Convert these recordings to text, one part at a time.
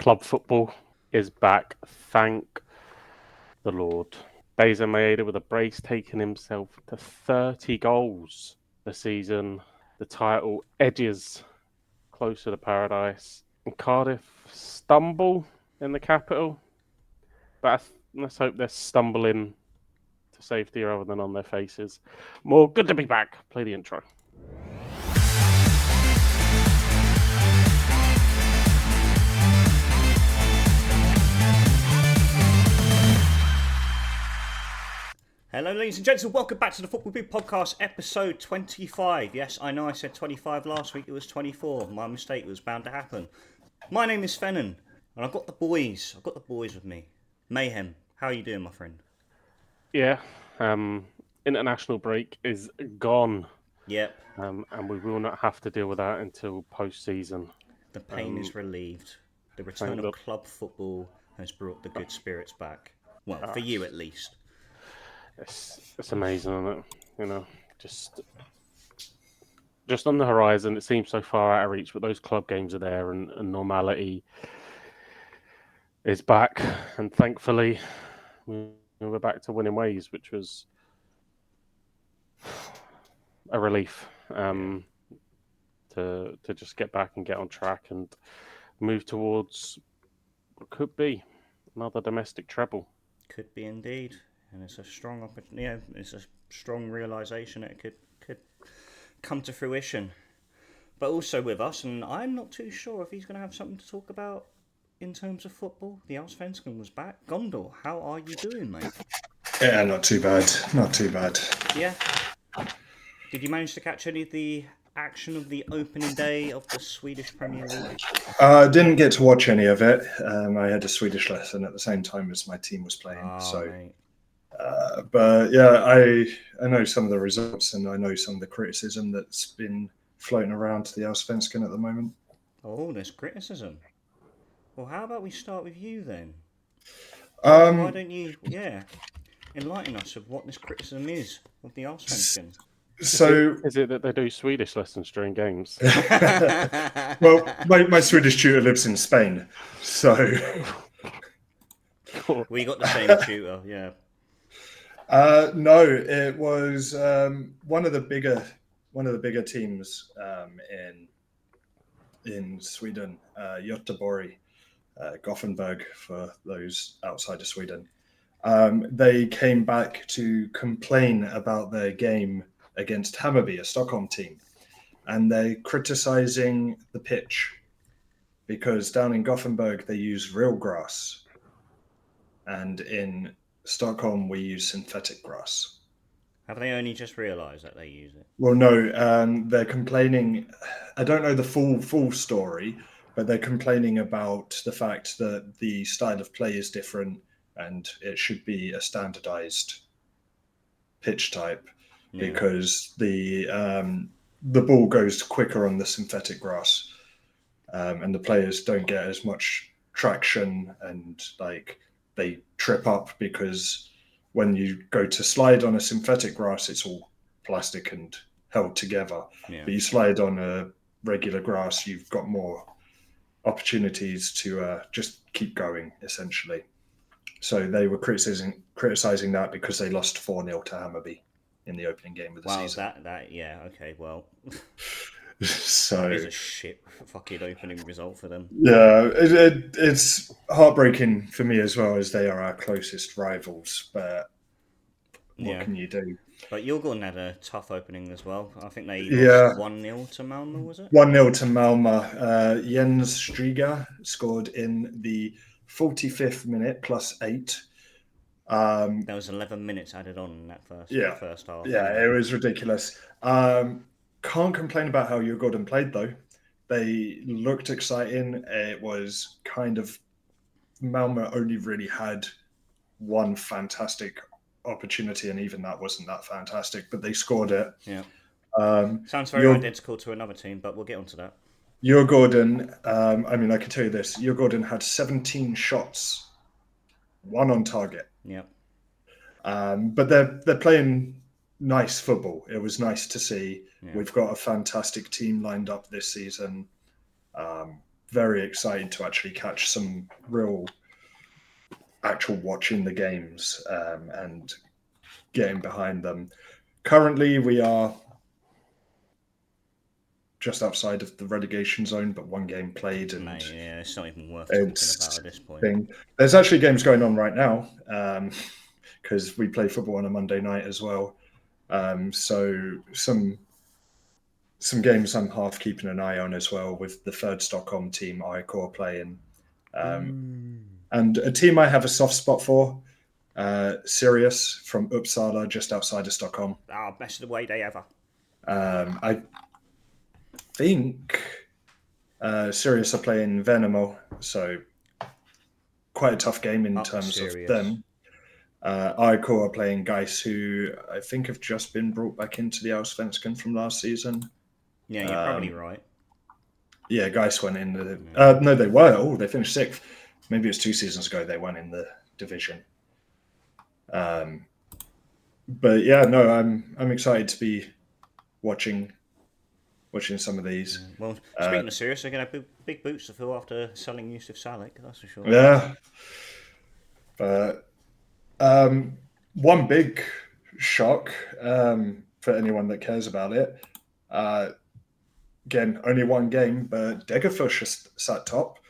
Club football is back. Thank the Lord. Daizen Maeda with a brace, taking himself to 30 goals this season. The title edges closer to paradise. And Cardiff stumble in the capital. But let's hope they're stumbling to safety rather than on their faces. More good to be back. Play the intro. Hello, ladies and gents, and welcome back to the Football Podcast, episode 25. Yes, I know I said 25 last week, it was 24. My mistake, was bound to happen. My name is Fennon, and I've got the boys. With me. Mayhem, how are you doing, my friend? Yeah, international break is gone. Yep. And we will not have to deal with that until post-season. The pain is relieved. The return of club football has brought the good spirits back. Well, for you at least. It's amazing, isn't it? You know, just on the horizon. It seems so far out of reach, but those club games are there, and normality is back. And thankfully, we're back to winning ways, which was a relief to just get back and get on track and move towards what could be another domestic treble. Could be indeed. And it's a strong it's a strong realisation that it could come to fruition. But also with us, and I'm not too sure if he's going to have something to talk about in terms of football. The Allsvenskan was back. Gondor, how are you doing, mate? Yeah, not too bad. Yeah. Did you manage to catch any of the action of the opening day of the Swedish Premier League? I didn't get to watch any of it. I had a Swedish lesson at the same time as my team was playing. Mate. But yeah, I know some of the results, and I know some of the criticism that's been floating around to the Allsvenskan at the moment. Oh, there's criticism. Well, how about we start with you then? Why don't you, enlighten us of what this criticism is of the Allsvenskan? So, is it that they do Swedish lessons during games? Well, my Swedish tutor lives in Spain, so we got the same tutor, yeah. No, it was one of the bigger teams in Sweden, Göteborg, Gothenburg for those outside of Sweden. They came back to complain about their game against Hammarby, a Stockholm team, and they're criticising the pitch because down in Gothenburg they use real grass, and in Stockholm we use synthetic grass. Have they only just realised that they use it? Well, no, they're complaining. I don't know the full story, but they're complaining about the fact that the style of play is different and it should be a standardised pitch type because the ball goes quicker on the synthetic grass, and the players don't get as much traction, and they trip up because when you go to slide on a synthetic grass, it's all plastic and held together. Yeah. But you slide on a regular grass, you've got more opportunities to just keep going, essentially. So they were criticizing that because they lost 4-0 to Hammarby in the opening game of the season. So that is a shit fucking opening result for them. Yeah, it's heartbreaking for me as well, as they are our closest rivals. But what can you do? But Djurgården had a tough opening as well. I think they lost 1-0 to Malmö, was it? 1-0 to Malmö. Jens Striga scored in the 45th minute plus 8. There was 11 minutes added on in that first half. Yeah, it was ridiculous. Can't complain about how Djurgården played, though. They looked exciting. It was kind of... Malmö only really had one fantastic opportunity, and even that wasn't that fantastic, but they scored it. Yeah. Sounds very identical to another team, but we'll get onto that. Djurgården, I can tell you this. Djurgården had 17 shots, 1 on target. Yeah. But they're playing nice football. It was nice to see. Yeah. We've got a fantastic team lined up this season. very excited to actually catch some real actual watching the games and getting behind them. Currently, we are just outside of the relegation zone, but one game played, and it's not even worth talking about at this point. There's actually games going on right now because we play football on a Monday night as well. So some games I'm half keeping an eye on as well, with the third Stockholm team, IFK, playing. And a team I have a soft spot for, Sirius from Uppsala, just outside of Stockholm. Best of the way day ever. I think Sirius are playing Venemo, so quite a tough game in terms of them. IFK are playing Gais, who I think have just been brought back into the Allsvenskan from last season. Yeah, you're probably right. Yeah, Gais went in the... no, they were. Oh, they finished 6th. Maybe it was 2 seasons ago they won in the division. But yeah, no, I'm excited to be watching some of these. Well, speaking of Sirius, they're going to have big boots to fill after selling Yusuf Salek, that's for sure. Yeah. But one big shock for anyone that cares about it. Again, only one game, but Degerfors just sat top.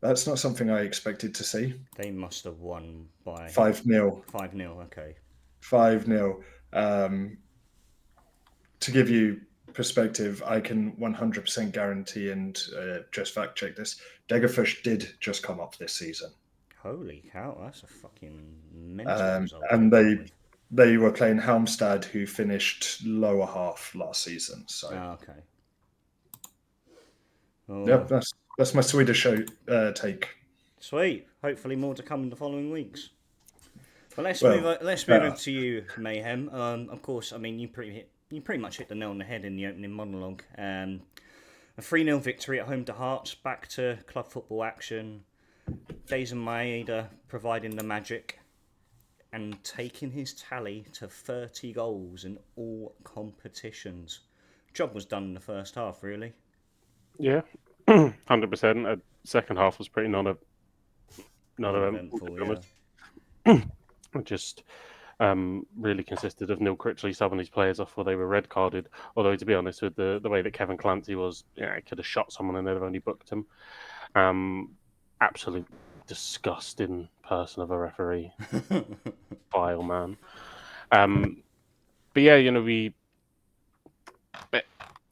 That's not something I expected to see. They must have won by 5-0. 5-0, okay. 5-0. To give you perspective, I can 100% guarantee, and just fact check this, Degerfors did just come up this season. Holy cow, that's a fucking mental result. And they were playing Halmstad, who finished lower half last season. So okay. Well, yeah, that's my Swedish take. Sweet. Hopefully more to come in the following weeks. But let's move over to you, Mayhem. Of course, I mean you pretty much hit the nail on the head in the opening monologue. A 3-0 victory at home to Hearts, back to club football action. Daizen Maeda providing the magic and taking his tally to 30 goals in all competitions. Job was done in the first half, really. Yeah, 100%. Second half was pretty non-eventful. Yeah. Just really consisted of Neil Critchley subbing his players off while they were red carded. Although, to be honest, with the way that Kevin Clancy was, he could have shot someone and they'd have only booked him. Absolute disgusting person of a referee. Vile man. But yeah,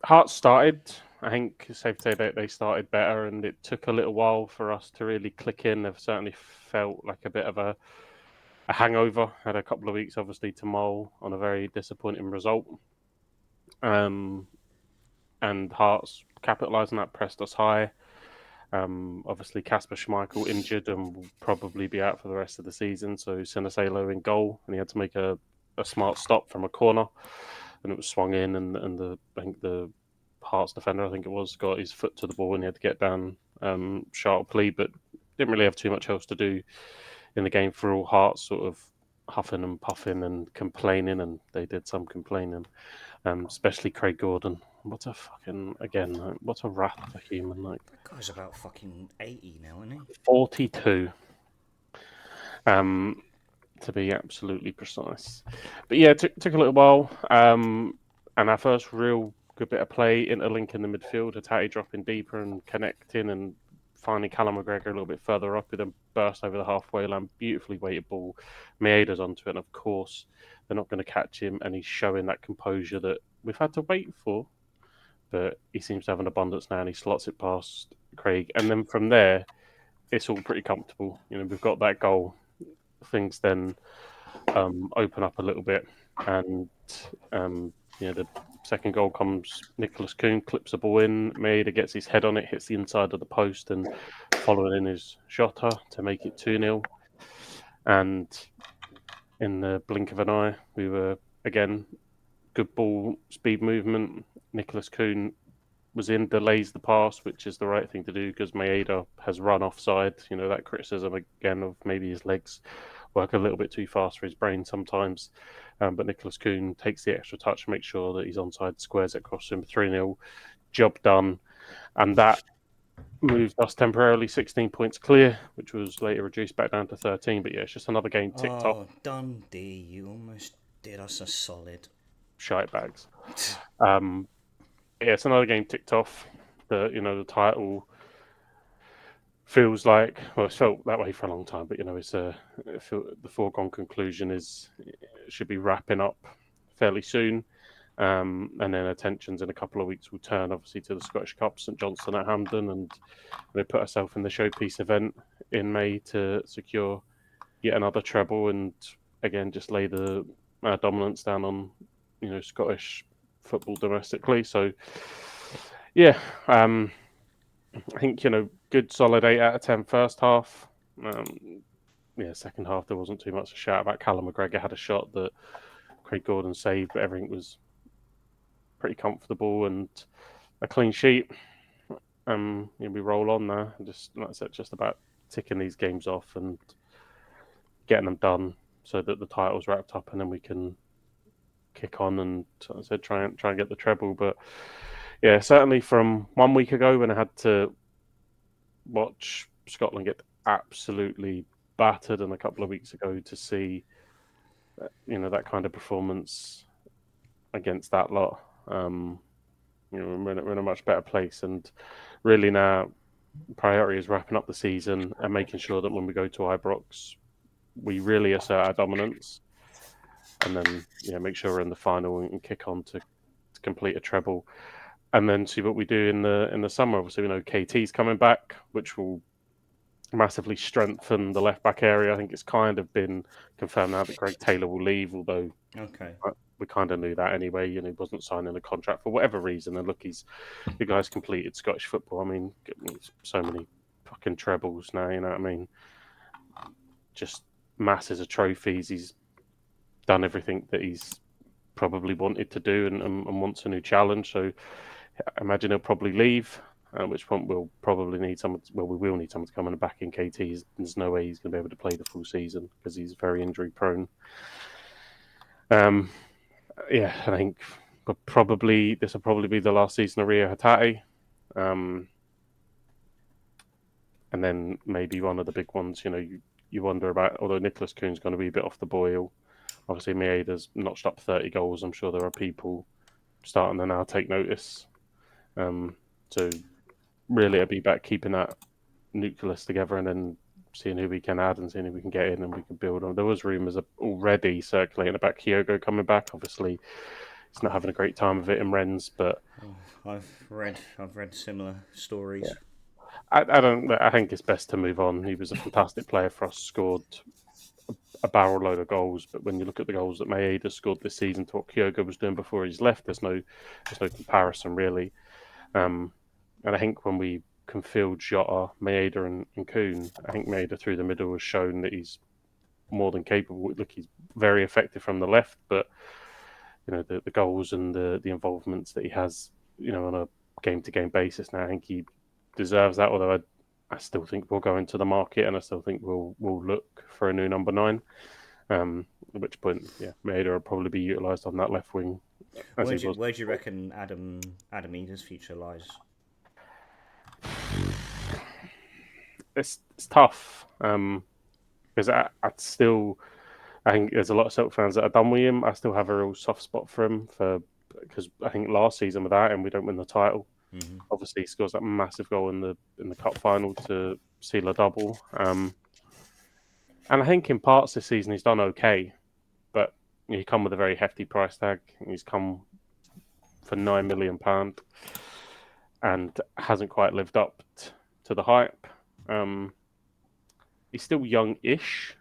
Hearts started. I think it's safe to say that they started better, and it took a little while for us to really click in. They've certainly felt like a bit of a hangover. Had a couple of weeks, obviously, to mull on a very disappointing result. And Hearts capitalised on that, pressed us high. Obviously, Kasper Schmeichel injured and will probably be out for the rest of the season. So Sinisalo in goal, and he had to make a smart stop from a corner, and it was swung in, and I think the Hearts defender, I think it was, got his foot to the ball and he had to get down sharply, but didn't really have too much else to do in the game for all. Hearts sort of huffing and puffing and complaining, and they did some complaining, especially Craig Gordon. What a wrath of a human. Like, that guy's about fucking 80 now, isn't he? 42. To be absolutely precise. But yeah, it took a little while. And our first real good bit of play, interlink in the midfield, Hatate dropping deeper and connecting, and finding Callum McGregor a little bit further up with a burst over the halfway line. Beautifully weighted ball. Maeda's onto it, and of course, they're not going to catch him, and he's showing that composure that we've had to wait for. But he seems to have an abundance now, and he slots it past Craig. And then from there, it's all pretty comfortable. We've got that goal. Things then open up a little bit, and the second goal comes. Nicholas Kuhn clips the ball in. Maeda gets his head on it, hits the inside of the post, and following in his Jota to make it 2-0. And in the blink of an eye, we were again good ball speed movement. Nicholas Kuhn was in, delays the pass, which is the right thing to do because Maeda has run offside. That criticism again of maybe his legs work a little bit too fast for his brain sometimes. But Nicholas Kuhn takes the extra touch, makes sure that he's onside, squares it across him, 3-0, job done. And that moved us temporarily 16 points clear, which was later reduced back down to 13. But yeah, it's just another game ticked off. Oh, Dundee, you almost did us a solid. Shite bags. Yeah, it's another game ticked off. The title feels like, well, it's felt that way for a long time, but the foregone conclusion is it should be wrapping up fairly soon. And then attentions in a couple of weeks will turn obviously to the Scottish Cup, St Johnstone at Hampden, and they put herself in the showpiece event in May to secure yet another treble, and again just lay the dominance down on Scottish football domestically. So yeah, I think good solid 8 out of 10 first half. Second half there wasn't too much to shout about. Callum McGregor had a shot that Craig Gordon saved, but everything was pretty comfortable and a clean sheet. We roll on there. Just like I said, just about ticking these games off and getting them done so that the title's wrapped up, and then we can kick on and, as I said, try and get the treble. But yeah, certainly from 1 week ago when I had to watch Scotland get absolutely battered, and a couple of weeks ago to see that kind of performance against that lot. We're in a much better place, and really now priority is wrapping up the season and making sure that when we go to Ibrox, we really assert our dominance, and then make sure we're in the final and kick on to complete a treble, and then see what we do in the summer. Obviously, we know KT's coming back, which will massively strengthen the left back area. I think it's kind of been confirmed now that Greg Taylor will leave, although we kind of knew that anyway. He wasn't signing a contract for whatever reason. And look, the guy's completed Scottish football. I mean, so many fucking trebles now. You know what I mean? Just masses of trophies. He's done everything that he's probably wanted to do and wants a new challenge. So I imagine he'll probably leave. At which point we'll probably need someone. Well, we will need someone to come in and back in KT. There's no way he's going to be able to play the full season because he's very injury prone. I think this will probably be the last season of Rio Hatate. And then maybe one of the big ones. You wonder about. Although Nicholas Kuhn's going to be a bit off the boil. Obviously, Maeda's notched up 30 goals. I'm sure there are people starting to now take notice. So really, it'll be about keeping that nucleus together and then seeing who we can add and seeing who we can get in and we can build on. There was rumours already circulating about Kyogo coming back. Obviously, he's not having a great time of it in Rennes, but I've read similar stories. Yeah. I think it's best to move on. He was a fantastic player for us. Scored a barrel load of goals, but when you look at the goals that Maeda scored this season to what Kyogo was doing before he's left, there's no comparison really. And I think when we can field Jota, Maeda and Kuhn, I think Maeda through the middle has shown that he's more than capable. Look, he's very effective from the left, but the goals and the involvements that he has, on a game-to-game basis now, I think he deserves that. Although I still think we'll go into the market, and I still think we'll look for a new number 9. At which point, Maeda will probably be utilised on that left wing. Where do you reckon Adam Maeda's future lies? It's tough because I think there's a lot of Celtic fans that are done with him. I still have a real soft spot for him because I think last season without him we don't win the title. Mm-hmm. Obviously, he scores that massive goal in the cup final to seal a double. And I think in parts this season he's done okay, but he come with a very hefty price tag. He's come for £9 million and hasn't quite lived up to the hype. He's still young-ish,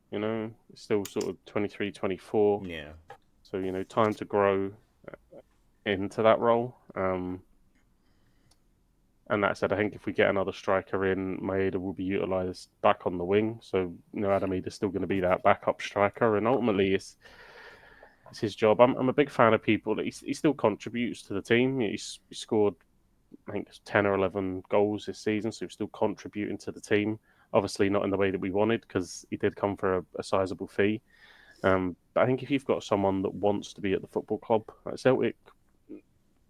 he's still sort of 23, 24. Yeah. So, time to grow into that role. And that said, I think if we get another striker in, Maeda will be utilised back on the wing. So, Adam Maeda's still going to be that backup striker. And ultimately, it's his job. I'm a big fan of people that he still contributes to the team. He scored, I think, 10 or 11 goals this season. So he's still contributing to the team. Obviously, not in the way that we wanted because he did come for a sizable fee. But I think if you've got someone that wants to be at the football club, like Celtic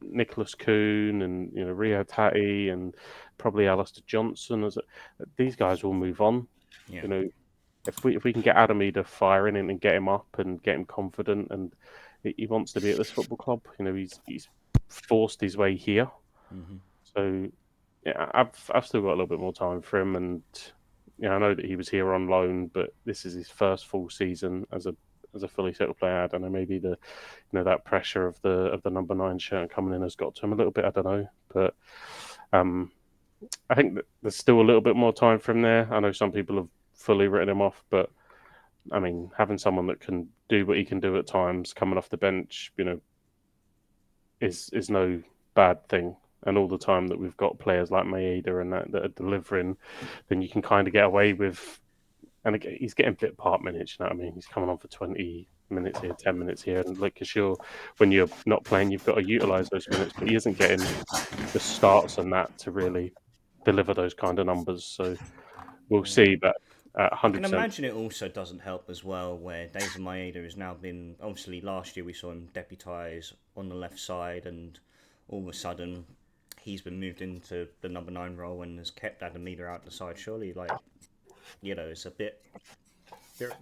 Nicholas Kuhn and Rio Tati and probably Alistair Johnson. These guys will move on. Yeah. You know, if we can get Adam Maeda firing and get him up and get him confident, and he wants to be at this football club. He's forced his way here. Mm-hmm. So yeah, I've still got a little bit more time for him, and I know that he was here on loan, but this is his first full season as a fully settled player. I don't know, maybe that pressure of the number 9 shirt coming in has got to him a little bit. I don't know, but I think that there's still a little bit more time for him there. I know some people have fully written him off, but I mean, having someone that can do what he can do at times, coming off the bench, is no bad thing. And all the time that we've got players like Maeda and that are delivering, then you can kind of get away with. And again, he's getting bit part minutes. You know what I mean? He's coming on for 20 minutes here, 10 minutes here, and like, sure, when you're not playing, you've got to utilise those minutes. But he isn't getting the starts and that to really deliver those kind of numbers. So we'll see. But 100%. I can imagine it also doesn't help as well, where Daizen Maeda has now been. Obviously, last year we saw him deputise on the left side, and all of a sudden he's been moved into the number 9 role and has kept Adam Maeda out the side. Surely, it's a bit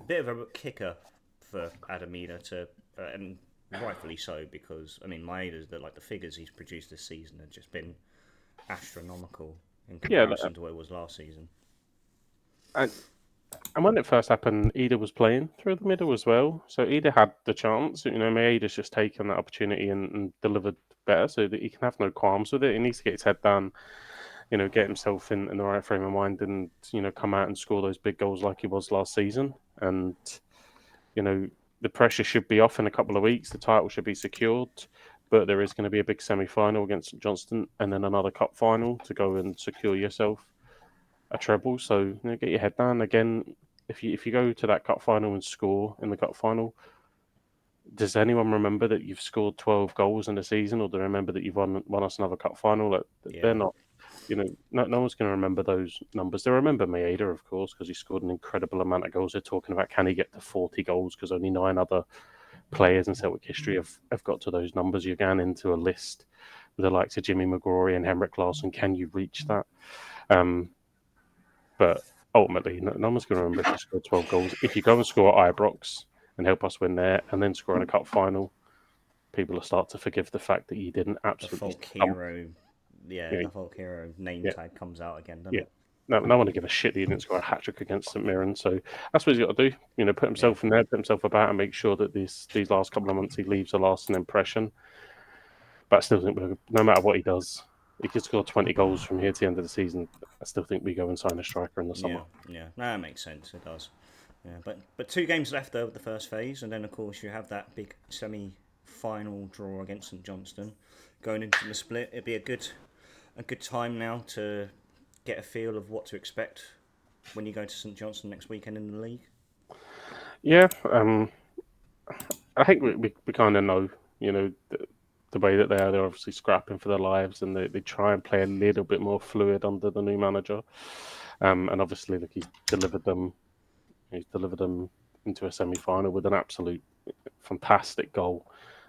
of a kicker for Adam Maeda to, and rightfully so, because I mean Maeda's the figures he's produced this season have just been astronomical in comparison to what it was last season. And when it first happened, Ida was playing through the middle as well. So Ida had the chance. Maeda's just taken that opportunity and delivered better so that he can have no qualms with it. He needs to get his head down, get himself in the right frame of mind and, come out and score those big goals like he was last season. And, the pressure should be off in a couple of weeks. The title should be secured. But there is going to be a big semi-final against St Johnstone and then another cup final to go and secure yourself a treble. So get your head down. Again, if you go to that cup final and score in the cup final, does anyone remember that you've scored 12 goals in the season, or do they remember that you've won us another cup final? They're not. No one's going to remember those numbers. They remember Maeda, of course, because he scored an incredible amount of goals. They're talking about, can he get to 40 goals, because only 9 other players in Celtic history have got to those numbers. You're going into a list with the likes of Jimmy McGrory and Henrik Larsson. Can you reach that? But ultimately, no one's going to remember if you scored 12 goals. If you go and score at Ibrox and help us win there, and then score in a cup final, people will start to forgive the fact that you didn't absolutely. The folk hero name tag comes out again, doesn't it? No one will give a shit that he didn't score a hat trick against St Mirren. So that's what he's got to do. Put himself in there, put himself about, and make sure that these last couple of months he leaves a lasting impression. But I still think no matter what he does, he could score 20 goals from here to the end of the season. I still think we go and sign a striker in the summer. Yeah, that makes sense. It does. Yeah, but 2 games left over the first phase, and then of course you have that big semi-final draw against St Johnstone going into the split. It'd be a good time now to get a feel of what to expect when you go to St Johnstone next weekend in the league. Yeah, I think we kind of know, the way that they are. They're obviously scrapping for their lives, and they try and play a little bit more fluid under the new manager. And obviously, he's delivered them into a semi-final with an absolute fantastic goal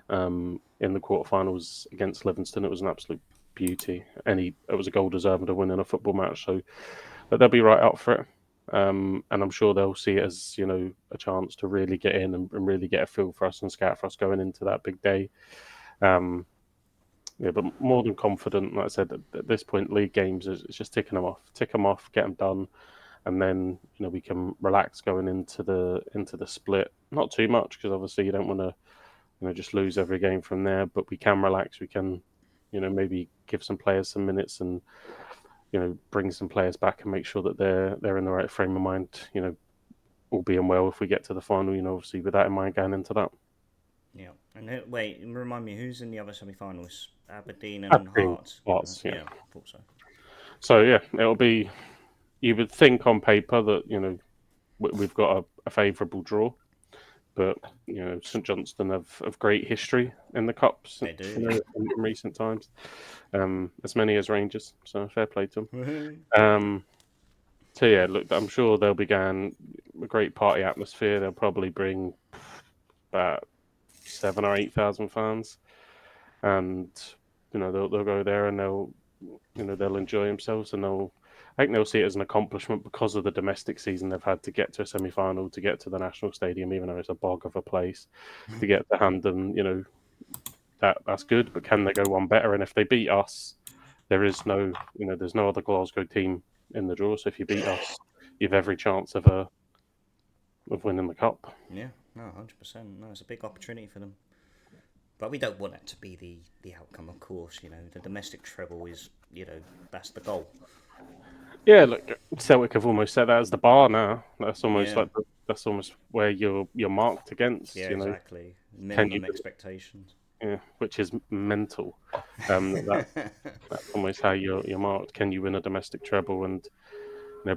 in the quarterfinals against Livingston. It was an absolute beauty, and it was a goal deserving to win in a football match. So they'll be right up for it. And I'm sure they'll see it as a chance to really get in and really get a feel for us and scout for us going into that big day. But more than confident. Like I said, at this point, league games is just tick them off, get them done, and then we can relax going into the split. Not too much, because obviously you don't want to just lose every game from there. But we can relax. We can maybe give some players some minutes and bring some players back and make sure that they're in the right frame of mind. All being well, if we get to the final, obviously with that in mind going into that. Yeah, and wait, remind me, who's in the other semi-finals? Aberdeen and Hearts. Hearts, yeah. I thought so. So yeah, it'll be. You would think on paper that we've got a favourable draw, but St Johnstone have great history in the cups. They do in recent times, as many as Rangers. So fair play to them. So yeah, look, I'm sure they'll be going a great party atmosphere. They'll probably bring about 7,000 or 8,000 fans, and they'll go there and they'll enjoy themselves, and I think they'll see it as an accomplishment because of the domestic season they've had to get to a semi-final, to get to the National Stadium, even though it's a bog of a place, to get to Hampden. That's good, but can they go one better? And if they beat us, there's no other Glasgow team in the draw. So if you beat us, you've every chance of winning the cup. Yeah, no, 100%. No, it's a big opportunity for them. But we don't want it to be the outcome, of course. The domestic treble is, that's the goal. Yeah, look, Celtic have almost set that as the bar now. That's almost that's almost where you're marked against. Yeah, exactly. Minimum expectations. Yeah, which is mental. That's almost how you're marked. Can you win a domestic treble? And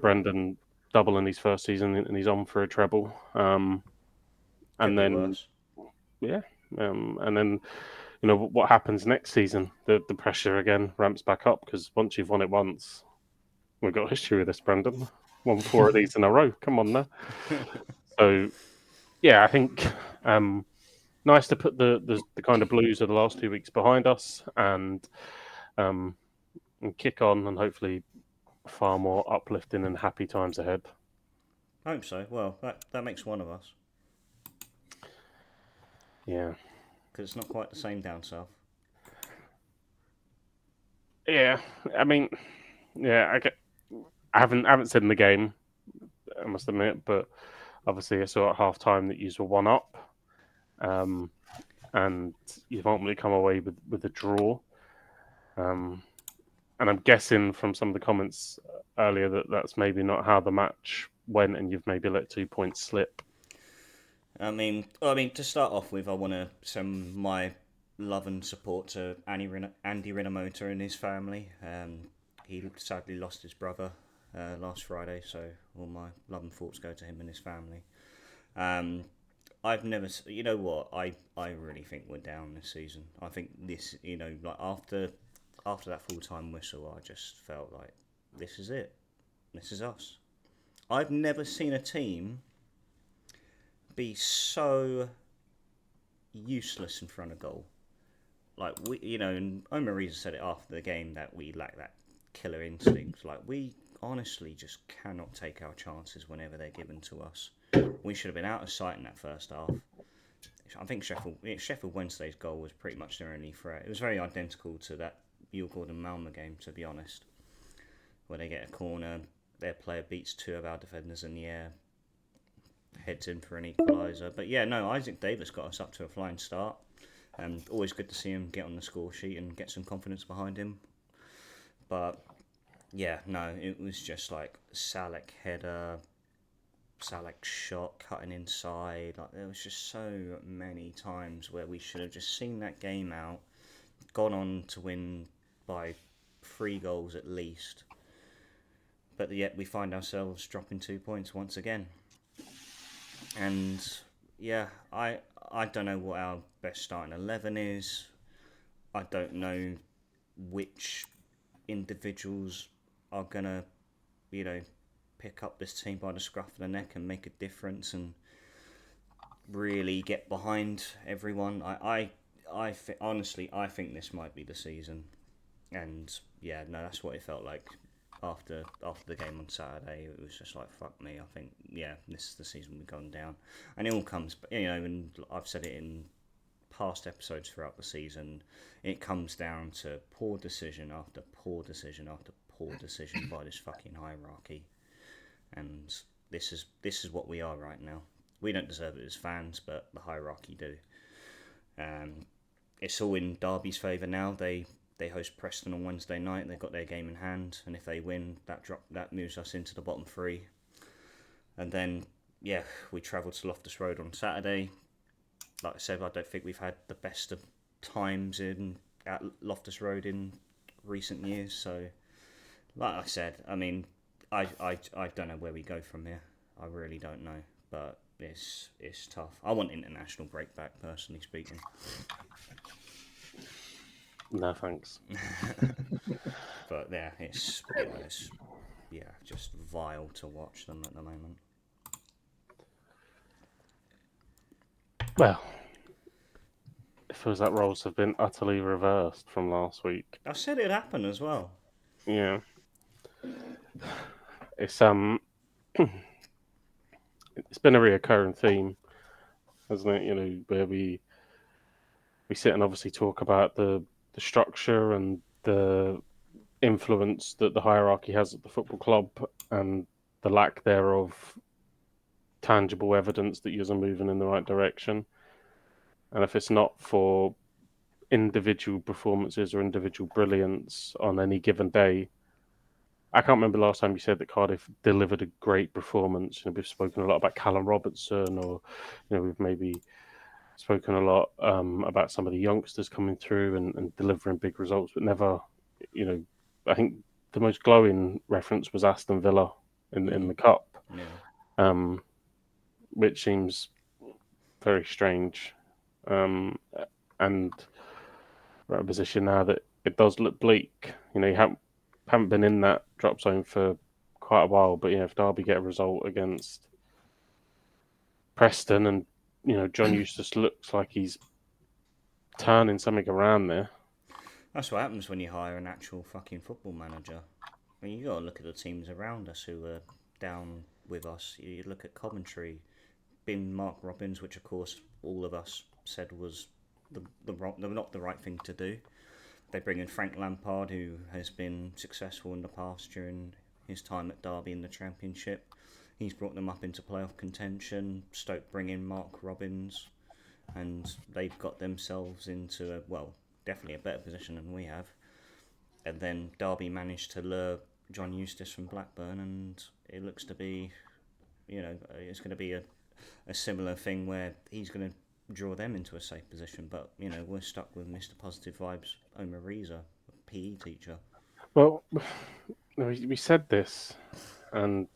Brendan double in his first season, and he's on for a treble. And then worse. Yeah, and then what happens next season? The pressure again ramps back up, because once you've won it once, we've got history with this, Brendan. Won 4 of these in a row. Come on now. So yeah, I think nice to put the kind of blues of the last 2 weeks behind us, and kick on, and hopefully far more uplifting and happy times ahead. I hope so. Well, that makes one of us. Yeah. Because it's not quite the same down south. Yeah, I mean, I haven't seen the game, I must admit, but obviously I saw at half time that you were 1 up, and you've ultimately come away with a draw. And I'm guessing from some of the comments earlier that that's maybe not how the match went, and you've maybe let 2 points slip. I mean, to start off with, I want to send my love and support to Andy Rinomota and his family. He sadly lost his brother last Friday, so all my love and thoughts go to him and his family. I've never, I really think we're down this season. I think this, like after that full-time whistle, I just felt like this is it. This is us. I've never seen a team be so useless in front of goal. Like and Omar Reza said it after the game that we lack that killer instinct. Like, we honestly just cannot take our chances whenever they're given to us. We should have been out of sight in that first half. I think Sheffield Wednesday's goal was pretty much their only threat. It was very identical to that Djurgården Malmö game, to be honest, where they get a corner, their player beats 2 of our defenders in the air, heads in for an equaliser. But yeah, no, Isaac Davis got us up to a flying start. Always good to see him get on the score sheet and get some confidence behind him. But yeah, no, it was just like Salek header, Salek shot, cutting inside. Like, there was just so many times where we should have just seen that game out, gone on to win by 3 goals at least. But yet we find ourselves dropping 2 points once again. And yeah, I don't know what our best starting 11 is. I don't know which individuals are going to, pick up this team by the scruff of the neck and make a difference and really get behind everyone. Honestly, I think this might be the season. And yeah, no, that's what it felt like. After the game on Saturday, it was just like, fuck me, I think, yeah, this is the season we've gone down. And it all comes, and I've said it in past episodes throughout the season, it comes down to poor decision after poor decision after poor decision by this fucking hierarchy. And this is what we are right now. We don't deserve it as fans, but the hierarchy do. It's all in Derby's favour now. They host Preston on Wednesday night. They've got their game in hand, and if they win, that moves us into the bottom 3. And then, yeah, we travel to Loftus Road on Saturday. Like I said, I don't think we've had the best of times at Loftus Road in recent years. So, like I said, I mean, I don't know where we go from here. I really don't know, but it's tough. I want international break back, personally speaking. No thanks. But yeah, it's just vile to watch them at the moment. Well, it feels like roles have been utterly reversed from last week. I said it'd happen as well. Yeah. It's it's been a reoccurring theme, hasn't it? You know, where we sit and obviously talk about the structure and the influence that the hierarchy has at the football club and the lack thereof tangible evidence that you're moving in the right direction. And if it's not for individual performances or individual brilliance on any given day, I can't remember the last time you said that Cardiff delivered a great performance. You know, we've spoken a lot about Callum Robertson, or we've maybe spoken a lot about some of the youngsters coming through and delivering big results, but never, I think the most glowing reference was Aston Villa in the cup, which seems very strange. And we're at a position now that it does look bleak. You haven't been in that drop zone for quite a while, but if Derby get a result against Preston and John Eustace looks like he's turning something around there. That's what happens when you hire an actual fucking football manager. I mean, you got to look at the teams around us who are down with us. You look at Coventry, bin Mark Robins, which of course all of us said was not the right thing to do. They bring in Frank Lampard, who has been successful in the past during his time at Derby in the Championship. He's brought them up into playoff contention. Stoke bring in Mark Robins, and they've got themselves into definitely a better position than we have. And then Derby managed to lure John Eustace from Blackburn, and it looks to be, it's going to be a similar thing where he's going to draw them into a safe position. But, we're stuck with Mr. Positive Vibes Omer Reza, a PE teacher. Well, we said this, and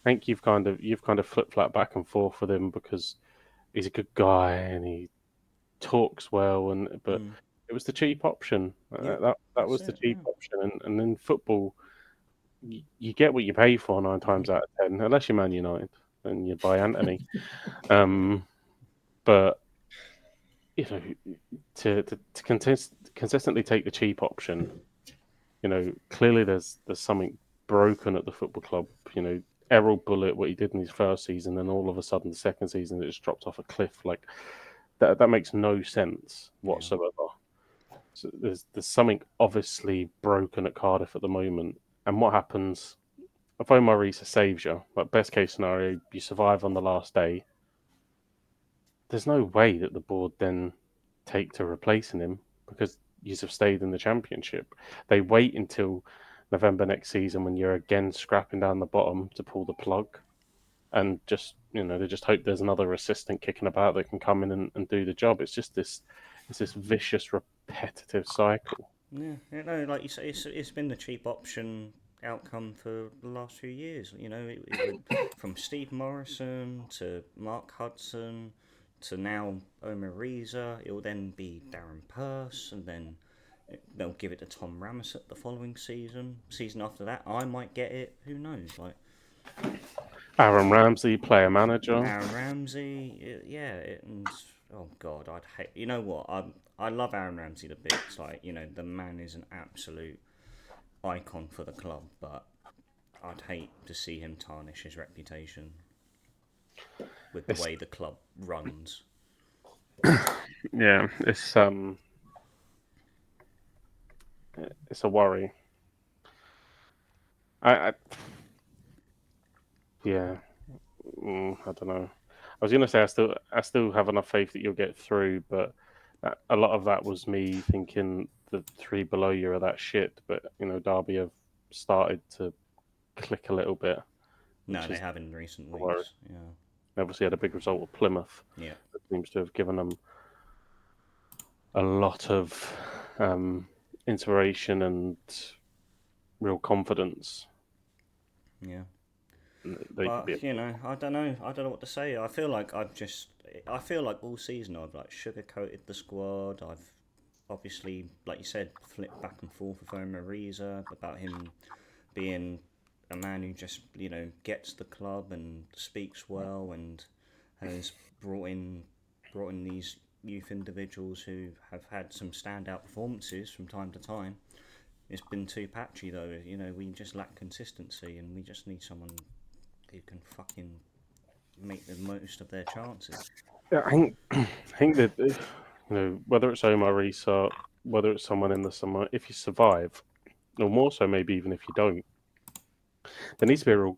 I think you've kind of flip-flop back and forth with him because he's a good guy and he talks well, but it was the cheap option. That was the cheap option, and in football, you get what you pay for 9 times out of 10, unless you're Man United and you buy Anthony. But to consistently take the cheap option, clearly there's something broken at the football club. Errol Bullitt, what he did in his first season, and all of a sudden the second season it just dropped off a cliff. Like that makes no sense whatsoever. So there's something obviously broken at Cardiff at the moment. And what happens if Omar Risa saves you? Like best case scenario, you survive on the last day. There's no way that the board then take to replacing him because you have stayed in the Championship. They wait until November next season when you're again scrapping down the bottom to pull the plug, and just they just hope there's another assistant kicking about that can come in and do the job. It's just this vicious, repetitive cycle. Yeah, like you say, it's been the cheap option outcome for the last few years. It from Steve Morrison to Mark Hudson to now Omer Reza. It will then be Darren Purse, and then they'll give it to Tom Ramsett the following season. Season after that, I might get it. Who knows? Like Aaron Ramsey, player manager. Aaron Ramsey, and oh god, I'd hate. You know what? I love Aaron Ramsey the bits. Like the man is an absolute icon for the club, but I'd hate to see him tarnish his reputation with the way the club runs. Yeah, it's a worry. I don't know. I was gonna say I still have enough faith that you'll get through, but a lot of that was me thinking the 3 below you are that shit. But Derby have started to click a little bit. No, they have in recent weeks. Yeah, they obviously had a big result with Plymouth. Yeah, that seems to have given them a lot of inspiration and real confidence. Yeah. But I don't know what to say. I feel like all season I've sugarcoated the squad. I've obviously, like you said, flipped back and forth with Omer Reza about him being a man who just gets the club and speaks well and has brought in these youth individuals who have had some standout performances from time to time. It's been too patchy though. We just lack consistency, and we just need someone who can fucking make the most of their chances. Yeah, I think that whether it's Omar Risa, whether it's someone in the summer, if you survive, or more so maybe even if you don't, there needs to be a real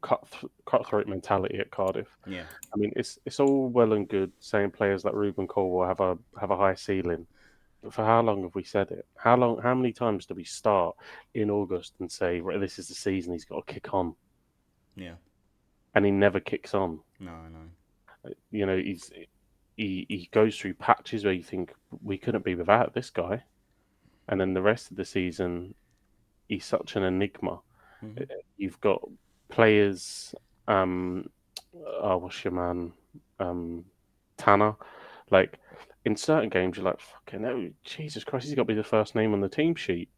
cutthroat mentality at Cardiff. Yeah. I mean, it's all well and good saying players like Ruben Colwell have a high ceiling, but for how long have we said it? How many times do we start in August and say, right, this is the season he's got to kick on? Yeah. And he never kicks on. No, I know. He goes through patches where you think we couldn't be without this guy, and then the rest of the season, he's such an enigma. Mm-hmm. You've got players. What's your man? Tanner. Like in certain games, you're like, fucking hell, Jesus Christ, he's got to be the first name on the team sheet.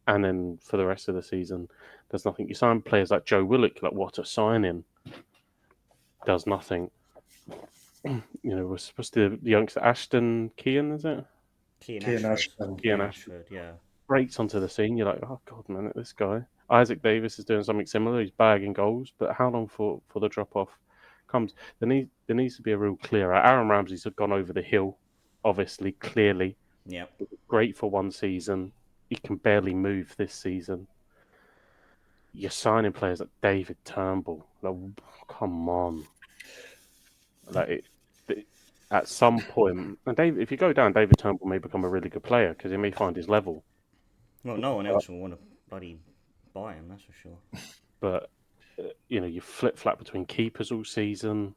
And then for the rest of the season, there's nothing. You sign players like Joe Willock, like what a signing. Does nothing. We're supposed to the youngster Ashton Kean, is it? Kean Ashton. Kean Ashton. Yeah. Breaks onto the scene. You're like, oh god, man, this guy. Isaac Davis is doing something similar. He's bagging goals, but how long for the drop off comes? There needs to be a real clear. Aaron Ramsey's gone over the hill, obviously, clearly. Yeah. Great for one season. He can barely move this season. You're signing players like David Turnbull. Like, come on. At some point, and if you go down, David Turnbull may become a really good player because he may find his level. Well, no one else will want to bloody buy him, that's for sure. But you flip flap between keepers all season.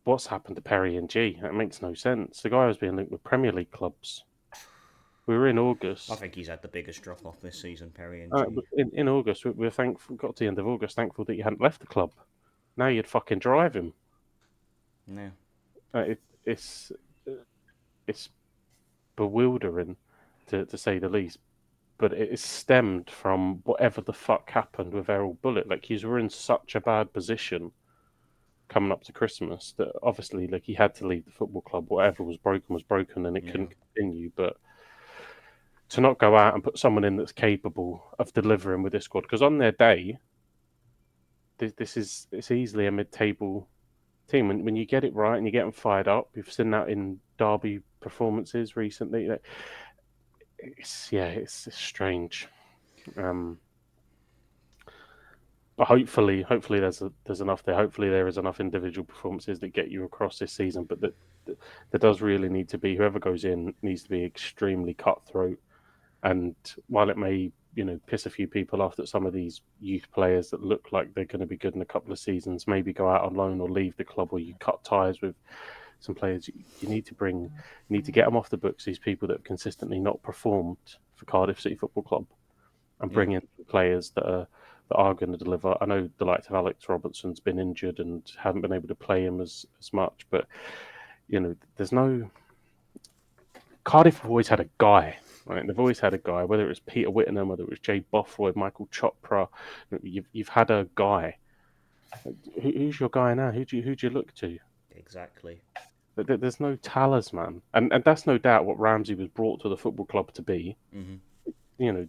What's happened to Perry and G? That makes no sense. The guy was being linked with Premier League clubs. We were in August. I think he's had the biggest drop off this season, Perry and G. In August, we were thankful. Got to the end of August, thankful that you hadn't left the club. Now you'd fucking drive him. Yeah. It's bewildering, to say the least. But it is stemmed from whatever the fuck happened with Errol Bullitt. Like, he was in such a bad position coming up to Christmas that obviously, like, he had to leave the football club. Whatever was broken, and it couldn't continue. But to not go out and put someone in that's capable of delivering with this squad, because on their day, it's easily a mid-table team. When you get it right and you get them fired up, you've seen that in derby performances recently. It's strange. But hopefully there's enough there. Hopefully there is enough individual performances that get you across this season. But there does really need to be, whoever goes in needs to be extremely cutthroat. And while it may piss a few people off that some of these youth players that look like they're going to be good in a couple of seasons maybe go out on loan or leave the club, or you cut ties with some players, you need to get them off the books, these people that have consistently not performed for Cardiff City Football Club, and bring in players that are going to deliver. I know the likes of Alex Robertson's been injured and haven't been able to play him as much, but there's no... Cardiff have always had a guy. Right? They've always had a guy, whether it was Peter Whittingham, whether it was Jay Bothroyd, Michael Chopra. You've had a guy. Who's your guy now? Who do you look to? Exactly. There's no talisman, and that's no doubt what Ramsey was brought to the football club to be. Mm-hmm.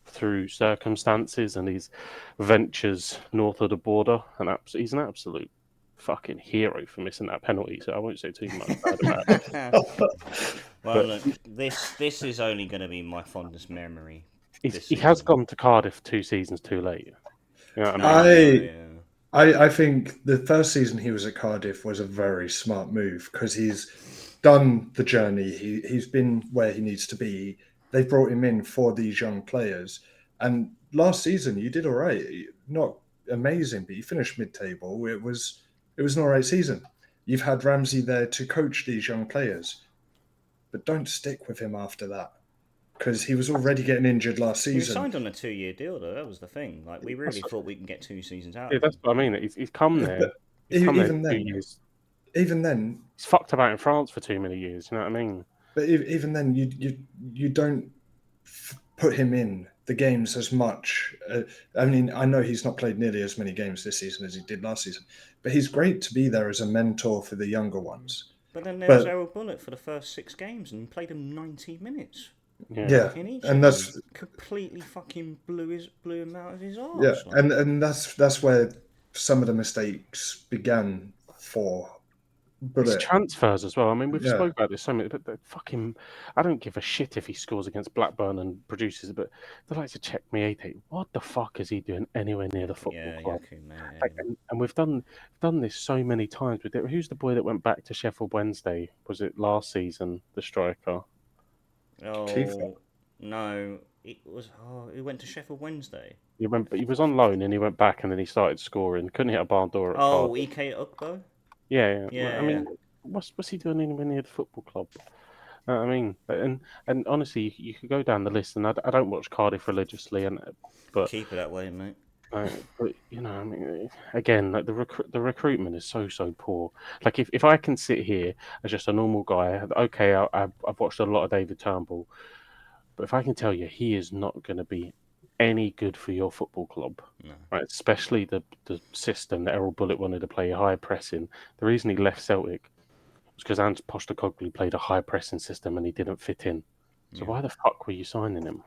Through circumstances and his ventures north of the border, and he's an absolute fucking hero for missing that penalty. So I won't say too much about it. Well, look, this is only going to be my fondest memory. He has gone to Cardiff 2 seasons too late. You know what I mean? I think the first season he was at Cardiff was a very smart move because he's done the journey. He's been where he needs to be. They brought him in for these young players. And last season you did all right. Not amazing, but you finished mid-table. It was an all right season. You've had Ramsey there to coach these young players. But don't stick with him after that, because he was already getting injured last season. He was signed on a 2-year deal, though. That was the thing. Like, we really thought we can get 2 seasons out. Yeah, that's what I mean. He's come there. Even then, he's fucked about in France for too many years. You know what I mean? But even then, you don't put him in the games as much. I mean, I know he's not played nearly as many games this season as he did last season, but he's great to be there as a mentor for the younger ones. But then there was Errol Bullock for the first 6 games and played him 90 minutes. Yeah, In each and that's completely fucking blew him out of his arse. yeah, and that's where some of the mistakes began for It's Bullock. transfers as well. I mean, we've spoken about this so much, but fucking, I don't give a shit if he scores against Blackburn and produces it, but they like to check Maeda. What the fuck is he doing anywhere near the football club? And we've done this so many times. Who's the boy that went back to Sheffield Wednesday? Was it last season, the striker? Oh, no. It was. Oh, he went to Sheffield Wednesday. He was on loan and he went back and then he started scoring. Couldn't hit a barn door at Cardiff. EK Ugbo? Yeah. I mean, what's he doing anywhere near the football club? I mean, and honestly, you could go down the list, and I don't watch Cardiff religiously, but keep it that way, mate. But you know, I mean, again, like the recruitment is so poor. Like if I can sit here as just a normal guy, okay, I've watched a lot of David Turnbull, but if I can tell you, he is not going to be any good for your football club, right? Especially the system that Errol Bullock wanted to play, high pressing. The reason he left Celtic was because Ange Postecoglou played a high pressing system and he didn't fit in. So why the fuck were you signing him?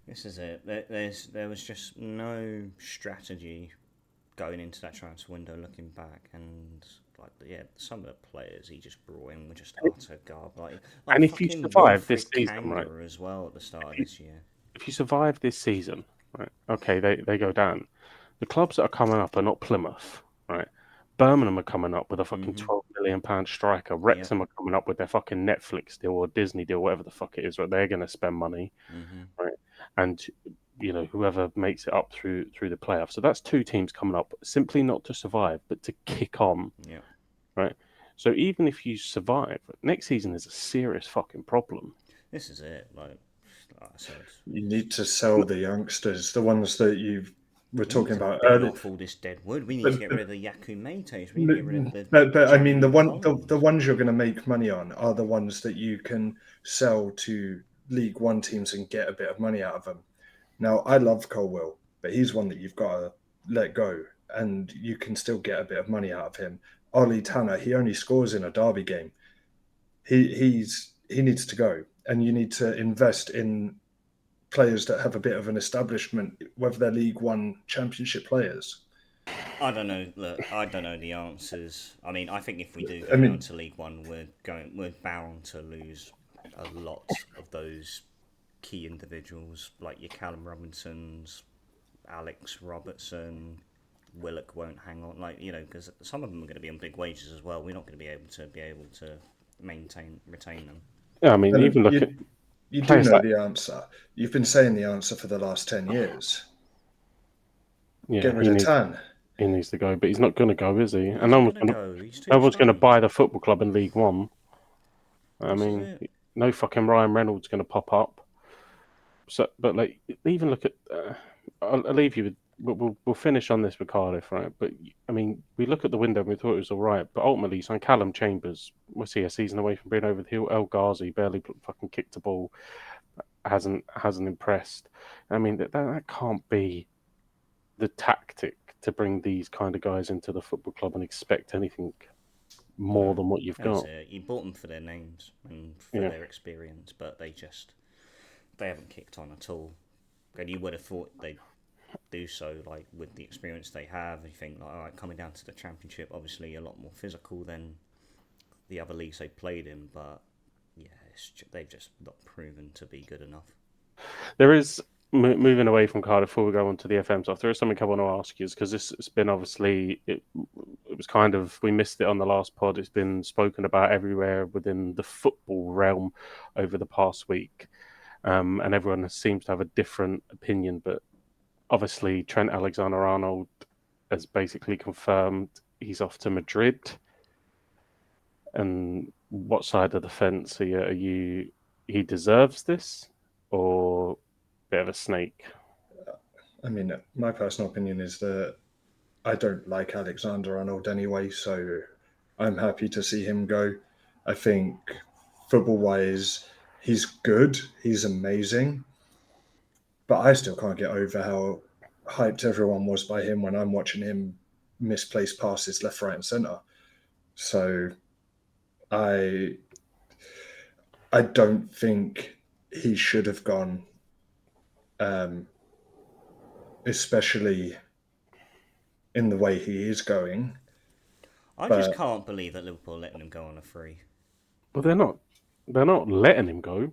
This is it. There was just no strategy going into that transfer window. Looking back, and some of the players he just brought in were just utter garb. And if you survive this season, right, as well at the start of this year. If you survive this season, right, okay, they go down. The clubs that are coming up are not Plymouth, right? Birmingham are coming up with a fucking £12 million striker. Wrexham are coming up with their fucking Netflix deal or Disney deal, whatever the fuck it is, right? They're going to spend money, right? And you know, whoever makes it up through the playoffs. So that's 2 teams coming up, simply not to survive, but to kick on, right? So even if you survive, next season is a serious fucking problem. This is it, like I said. You need to sell the youngsters, the ones that you were talking about earlier. Off all this dead wood. We need to get rid of the Yaku Meites. We need to get rid of the. But I mean, the ones you're going to make money on are the ones that you can sell to League One teams and get a bit of money out of them. Now, I love Colwell, but he's one that you've got to let go, and you can still get a bit of money out of him. Ollie Tanner, he only scores in a derby game. He needs to go, and you need to invest in players that have a bit of an establishment, whether they're League One Championship players. I don't know. Look, I don't know the answers. I mean, I think if we do go down to League One, we're bound to lose a lot of those key individuals, like your Callum Robinsons, Alex Robertson. Willock won't hang on, because some of them are going to be on big wages as well. We're not going to be able to retain them. Yeah, I mean, even look at. You do know the answer. You've been saying the answer for the last 10 years. Yeah, get rid of Tan. He needs to go, but he's not going to go, is he? And no one's going to buy the football club in League One. I mean, no fucking Ryan Reynolds going to pop up. So, but even look at. I'll leave you with. We'll finish on this with Cardiff, right? But I mean, we look at the window and we thought it was all right, but ultimately, he signed Callum Chambers. Was he a season away from being over the hill? El Ghazi barely fucking kicked a ball. Hasn't impressed. I mean, that can't be the tactic to bring these kind of guys into the football club and expect anything more than what you've got. You bought them for their names and for their experience, but they haven't kicked on at all. And you would have thought they'd do so, with the experience they have. You think, all right, coming down to the Championship, obviously a lot more physical than the other leagues they played in, but they've just not proven to be good enough. There is, moving away from Cardiff before we go on to the FM stuff, there is something I want to ask you, because it's been obviously, it was kind of, we missed it on the last pod, it's been spoken about everywhere within the football realm over the past week, and everyone seems to have a different opinion, but obviously Trent Alexander-Arnold has basically confirmed he's off to Madrid. And what side of the fence are you? He deserves this, or a bit of a snake? I mean, my personal opinion is that I don't like Alexander-Arnold anyway, so I'm happy to see him go. I think football-wise, he's good, he's amazing, but I still can't get over how hyped everyone was by him when I'm watching him misplace passes left, right, and centre. So I don't think he should have gone, especially in the way he is going. I just can't believe that Liverpool are letting him go on a free. But they're not letting him go.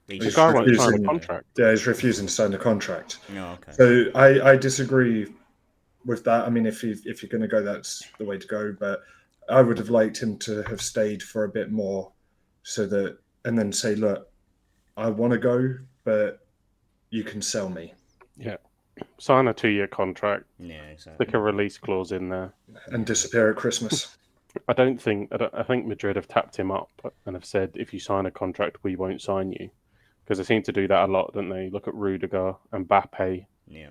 He's The guy won't sign a refusing- contract. Yeah, he's refusing to sign a contract. Oh, okay. So I disagree with that. I mean, if you're going to go, that's the way to go. But I would have liked him to have stayed for a bit more, and then say, look, I want to go, but you can sell me. Yeah. Sign a 2-year contract. Yeah, exactly. Stick a release clause in there. And disappear at Christmas. I think Madrid have tapped him up and have said, if you sign a contract, we won't sign you. Because they seem to do that a lot, don't they? Look at Rudiger and Mbappe. Yeah.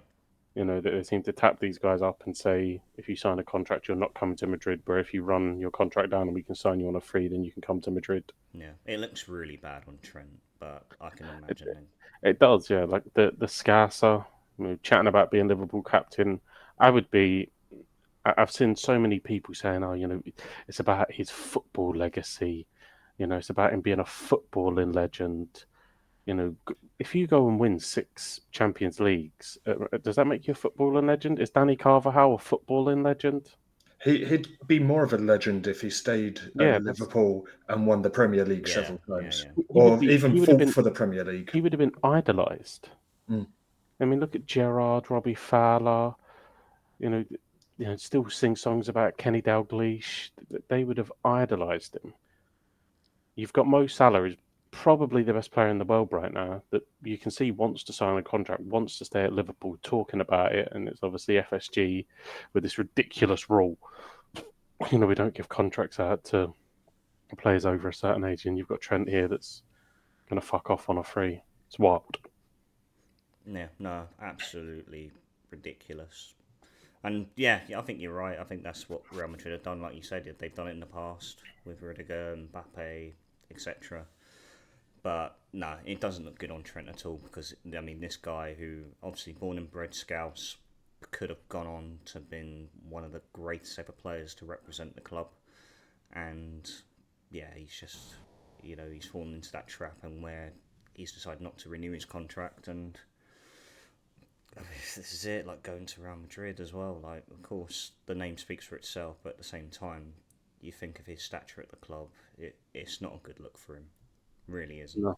You know, they seem to tap these guys up and say, if you sign a contract, you're not coming to Madrid. But if you run your contract down and we can sign you on a free, then you can come to Madrid. Yeah. It looks really bad on Trent, but I can imagine him. It does, yeah. Like the Scassa, chatting about being Liverpool captain. I've seen so many people saying, oh, you know, it's about his football legacy. You know, it's about him being a footballing legend. You know, if you go and win 6 Champions Leagues, does that make you a footballing legend? Is Danny Carvajal a footballing legend? He'd be more of a legend if he stayed at Liverpool and won the Premier League several times. Yeah. Or even fought for the Premier League. He would have been idolised. Mm. I mean, look at Gerrard, Robbie Fowler, you know, still sing songs about Kenny Dalglish. They would have idolised him. You've got Mo Salah, who's probably the best player in the world right now, that you can see wants to sign a contract, wants to stay at Liverpool, talking about it, and it's obviously FSG with this ridiculous rule. You know, we don't give contracts out to players over a certain age, and you've got Trent here that's going to fuck off on a free. It's wild. Yeah, no, absolutely ridiculous. And yeah, I think you're right. I think that's what Real Madrid have done. Like you said, they've done it in the past with Rudiger and Mbappe, etc. But no, it doesn't look good on Trent at all because, I mean, this guy who obviously born and bred Scouse could have gone on to been one of the greatest ever players to represent the club. And yeah, he's just, you know, he's fallen into that trap and where he's decided not to renew his contract. And this is it, like going to Real Madrid as well. Like, of course, the name speaks for itself, but at the same time, you think of his stature at the club, it's not a good look for him. Really isn't. No.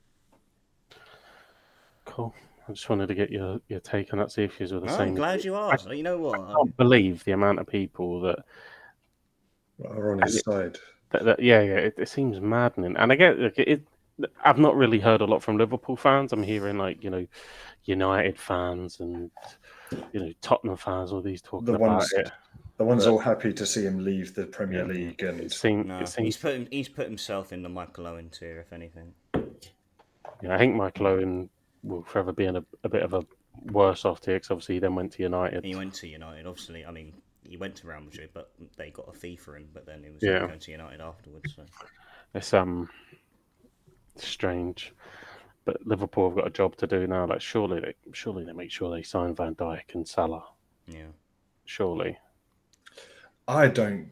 Cool. I just wanted to get your take on that, see if you were the same. I'm glad you asked. You know what? I can't believe the amount of people that are on his side. It seems maddening. And I get I've not really heard a lot from Liverpool fans. I'm hearing, like, you know, United fans and, you know, Tottenham fans, all these talking about it. The ones all happy to see him leave the Premier League, and he's put himself in the Michael Owen tier, if anything. Yeah, I think Michael Owen will forever be in a bit of a worse off tier because obviously he then went to United. He went to United, obviously. I mean, he went to Real Madrid, but they got a fee for him. But then he was going to United afterwards. So. It's strange. But Liverpool have got a job to do now. Like, surely they make sure they sign Van Dijk and Salah. Yeah. Surely. I don't.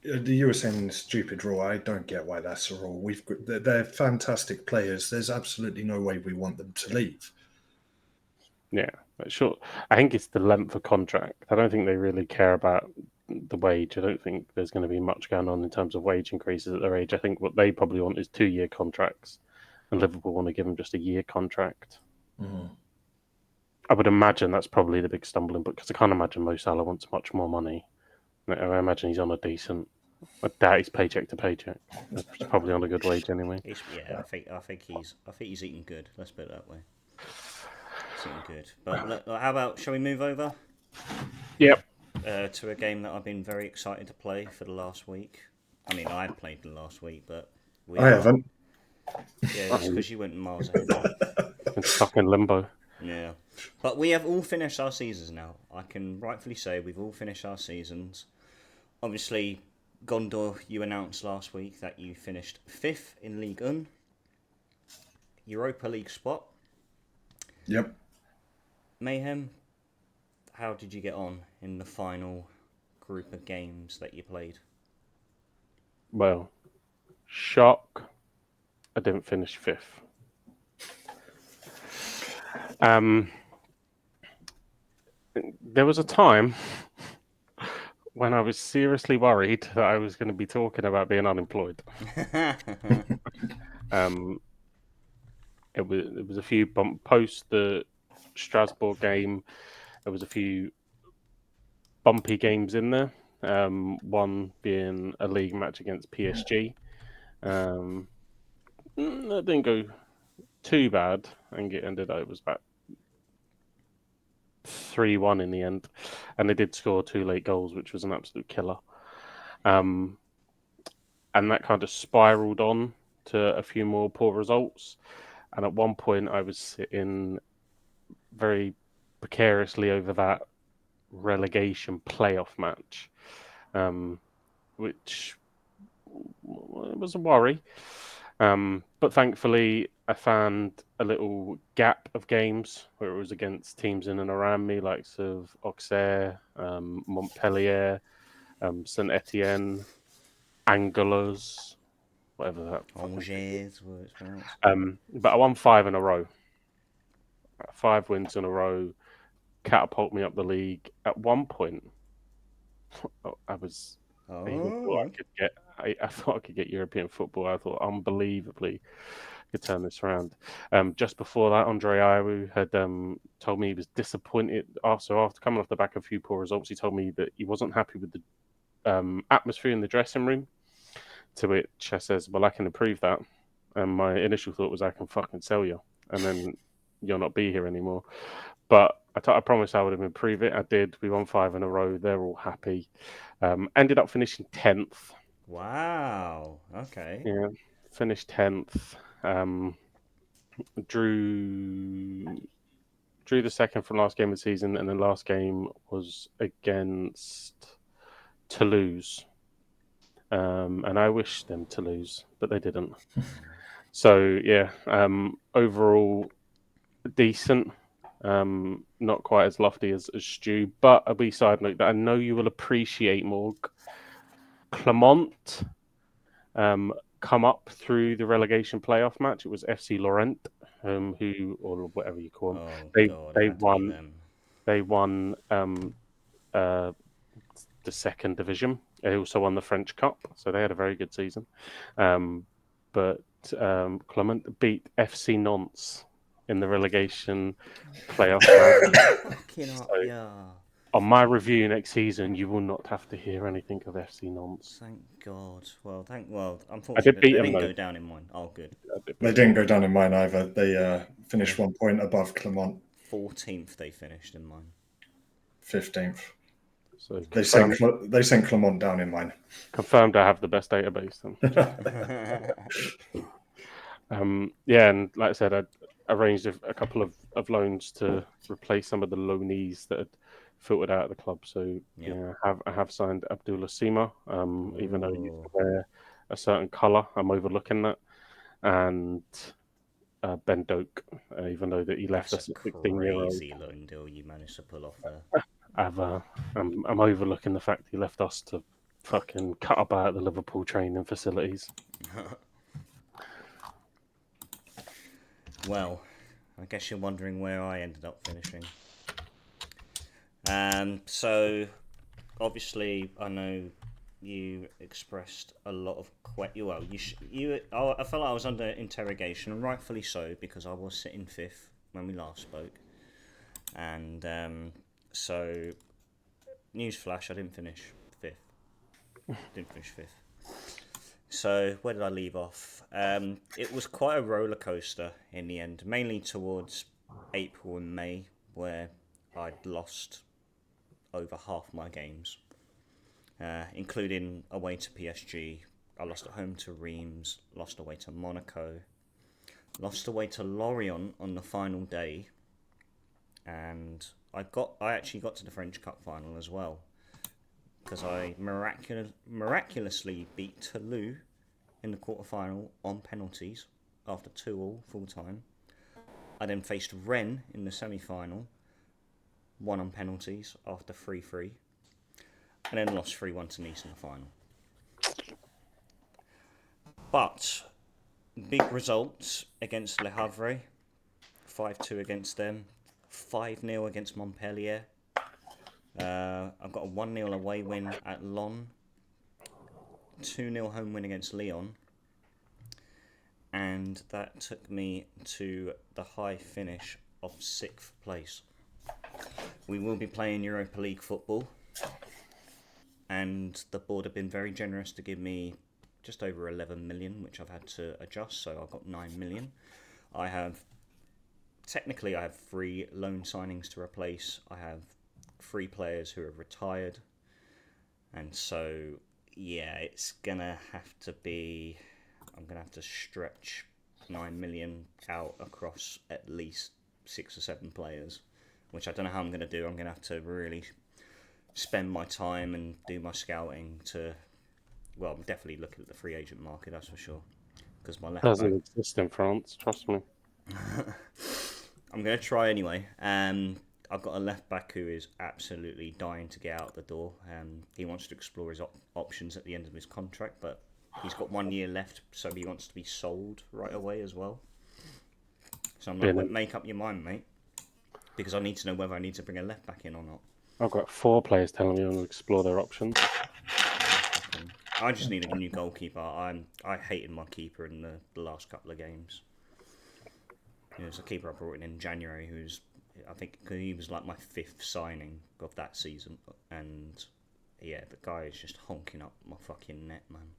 You were saying stupid rule. I don't get why that's a rule. They're fantastic players. There's absolutely no way we want them to leave. Yeah, sure. I think it's the length of contract. I don't think they really care about the wage. I don't think there's going to be much going on in terms of wage increases at their age. I think what they probably want is 2-year contracts, and Liverpool want to give them just a year contract. Mm. I would imagine that's probably the big stumbling block because I can't imagine Mo Salah wants much more money. I imagine he's on a decent. I doubt he's paycheck to paycheck. He's probably on a good wage anyway. I think he's eating good. Let's put it that way. He's eating good. But how about? Shall we move over? Yep. To a game that I've been very excited to play for the last week. I mean, I played the last week, but I haven't. Yeah, that's because you went miles ahead. Been stuck in limbo. Yeah, but we have all finished our seasons now. I can rightfully say we've all finished our seasons. Obviously, Gondor, you announced last week that you finished 5th in Ligue 1. Europa League spot. Yep. Mayhem, how did you get on in the final group of games that you played? Well, Shock, I didn't finish 5th. There was a time when I was seriously worried that I was going to be talking about being unemployed. It was a few post the Strasbourg game. There was a few bumpy games in there. One being a league match against PSG. That didn't go too bad. I think it ended up, it was about 3-1 in the end. And they did score 2 late goals, which was an absolute killer. And that kind of spiraled on to a few more poor results. And at one point, I was sitting very precariously over that relegation playoff match, which was a worry. But thankfully, I found a little gap of games where it was against teams in and around me, likes of Auxerre, Montpellier, Saint Etienne, Angulers, whatever that. Angers, what it's pronounced. But I won 5 in a row. 5 wins in a row catapult me up the league. At one point, I was. I even thought I could get. I thought I could get European football. I thought unbelievably could turn this around. Just before that, Andre Ayew had told me he was disappointed. After coming off the back of a few poor results, he told me that he wasn't happy with the atmosphere in the dressing room. To which I says, "Well, I can improve that." And my initial thought was, "I can fucking sell you, and then you'll not be here anymore." But I promised I would improve it. I did. We won 5 in a row. They're all happy. Ended up finishing 10th. Wow. Okay. Yeah, finished 10th. Drew the second from last game of the season, and the last game was against Toulouse. And I wished them to lose, but they didn't. So yeah, overall decent. Not quite as lofty as Stu, but a wee side note that I know you will appreciate, Morg. Clermont come up through the relegation playoff match. It was FC Lorient, who, or whatever you call them. They won the second division. They also won the French Cup, so they had a very good season. But Clermont beat FC Nantes in the relegation playoff. On my review next season, you will not have to hear anything of FC Nantes. Thank God. Unfortunately, they didn't go down in mine. Oh, good. They didn't go down in mine either. They finished 1 point above Clermont. 14th they finished in mine. 15th. So they sent Clermont down in mine. Confirmed I have the best database then. Yeah, and like I said, I arranged a couple of loans to replace some of the loanees that had filtered out of the club. So yeah, I have signed Abdullah Sima, even though he used to wear a certain colour, I'm overlooking that. And Ben Doak, even though that he left us at 16-year-old. Crazy loan deal you managed to pull off there. I'm overlooking the fact he left us to fucking cut about the Liverpool training facilities. Well, I guess you're wondering where I ended up finishing. So, obviously, I know you expressed a lot of I felt like I was under interrogation, and rightfully so, because I was sitting 5th when we last spoke. And so, newsflash, I didn't finish 5th. So, where did I leave off? It was quite a roller coaster in the end, mainly towards April and May, where I'd lost over half my games, including away to PSG. I lost at home to Reims, lost away to Monaco, lost away to Lorient on the final day, and I actually got to the French Cup final as well, because I miraculously beat Toulouse in the quarter-final on penalties after 2-2 full-time. I then faced Rennes in the semi-final, won on penalties after 3-3, and then lost 3-1 to Nice in the final. But big results against Le Havre, 5-2 against them, 5-0 against Montpellier. I've got a 1-0 away win at Lyon, 2-0 home win against Lyon, and that took me to the high finish of 6th place. We will be playing Europa League football, and the board have been very generous to give me just over 11 million, which I've had to adjust, so I've got 9 million. I have 3 loan signings to replace. I have 3 players who have retired, and so yeah, it's gonna have to be, I'm gonna have to stretch 9 million out across at least 6 or 7 players, which I don't know how I'm gonna do. I'm gonna have to really spend my time and do my scouting to, well, I'm definitely looking at the free agent market, that's for sure, because my left Doesn't back, exist in France, trust me. I'm going to try anyway. I've got a left back who is absolutely dying to get out the door. He wants to explore his options at the end of his contract, but he's got 1 year left, so he wants to be sold right away as well. So I'm like, make up your mind, mate, because I need to know whether I need to bring a left back in or not. I've got 4 players telling me to explore their options. I just need a new goalkeeper. I hated my keeper in the last couple of games. There's a keeper I brought in January who's, I think, cause he was like my 5th signing of that season, and yeah, the guy is just honking up my fucking net, man.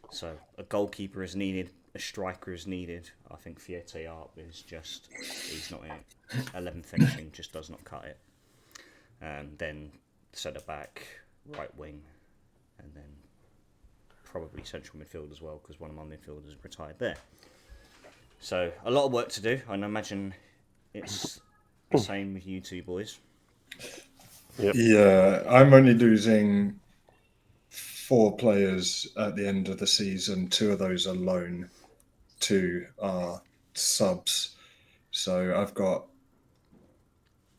So a goalkeeper is needed, a striker is needed. I think Fiete Arp is just, he's not in it. 11 finishing just does not cut it. Then centre back, right wing, and then probably central midfield as well, because one of my midfielders retired there. So a lot of work to do, and I imagine it's the same with you two boys. Yep. Yeah, I'm only losing 4 players at the end of the season. 2 of those are loan, 2 are subs. So I've got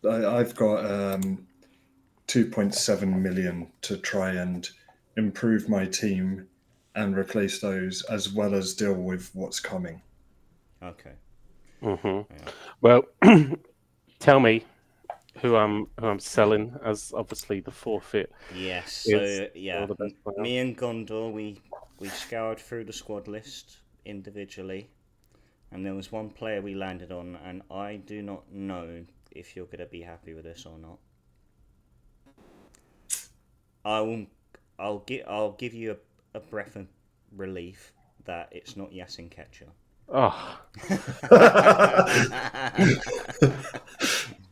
2.7 million to try and improve my team and replace those, as well as deal with what's coming. Okay. Yeah. Yeah. Well, tell me who I'm selling, as obviously the forfeit. Yes. So yeah, the best player. me and Gondor, we scoured through the squad list individually, and there was one player we landed on, and I do not know if you're going to be happy with this or not. I'll give you a breath of relief that it's not Yasin Ketcher. Oh.